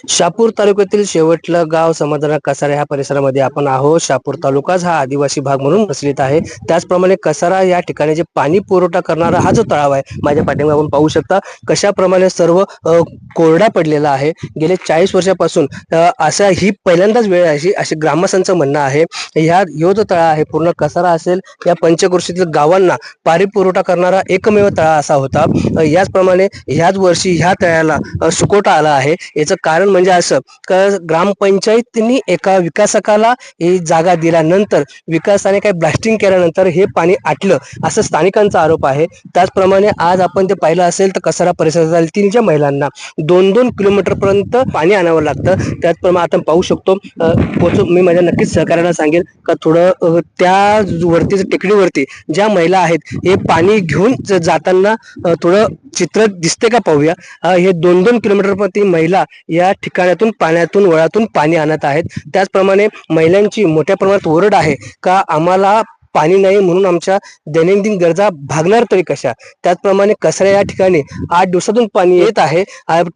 शहापूर तालुक्यातील शेवटलं गाव समाधान कसारा ह्या परिसरामध्ये आपण आहोत. शहापूर तालुकाच हा आदिवासी भाग म्हणून प्रचलित आहे. त्याचप्रमाणे कसारा या ठिकाणी जे पाणी पुरवठा करणारा हा जो तळाव आहे, माझ्या पाठीमागे आपण पाहू शकता कशाप्रमाणे सर्व कोरडा पडलेला आहे. गेले 40 वर्षापासून असा ही पहिल्यांदाच वेळ आहे असे ग्रामस्थांचं म्हणणं आहे. ह्यो जो तळा आहे पूर्ण कसारा असेल या पंचक्रोशीतील गावांना पाणी पुरवठा करणारा एकमेव तळा असा होता. याचप्रमाणे ह्याच वर्षी ह्या तळ्याला सुकोटा आला आहे. याचं कारण म्हणजे असं का ग्रामपंचायतीने एका विकासकाला ही जागा दिल्यानंतर विकासाने काही ब्लास्टिंग केल्यानंतर हे पाणी आटलं असं स्थानिकांचा आरोप आहे. त्याचप्रमाणे आज आपण ते पाहिलं असेल तर कसारा परिसरातील 300 महिलांना 2-2 किलोमीटर पर्यंत पाणी आणावं लागतं. त्याचप्रमाणे आपण पाहू शकतो मी माझ्या नक्कीच सहकार्याला सांगेल का थोडं त्या वरती टेकडीवरती ज्या महिला आहेत हे पाणी घेऊन जाताना थोडं चित्र दिसते का पाहूया. हे 2-2 किलोमीटर प्रति महिला या ठिकाणातून पाण्यातून वळातून पाणी आणत आहेत. त्याचप्रमाणे महिलांची मोठ्या प्रमाणात ओरड आहे का आम्हाला पाणी नाही म्हणून आमच्या दैनंदिन गरजा भागणार तरी कशा. त्याचप्रमाणे कसारा या ठिकाणी 8 दिवसातून पाणी येत आहे.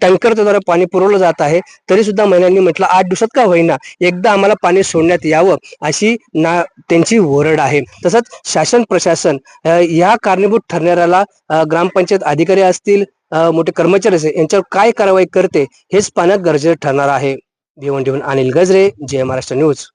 टँकरद्वारे पाणी पुरवलं जात आहे. तरी सुद्धा महिलांनी म्हटलं 8 दिवसात का होईना एकदा आम्हाला पाणी सोडण्यात यावं अशी त्यांची ओरड आहे. तसंच शासन प्रशासन या कारणीभूत ठरणाऱ्याला ग्रामपंचायत अधिकारी असतील मोठे कर्मचारी असेल यांच्यावर काय कारवाई करते हेच पाहणं गरजेचं ठरणार आहे. भिवंडीहून अनिल गजरे, जय महाराष्ट्र न्यूज.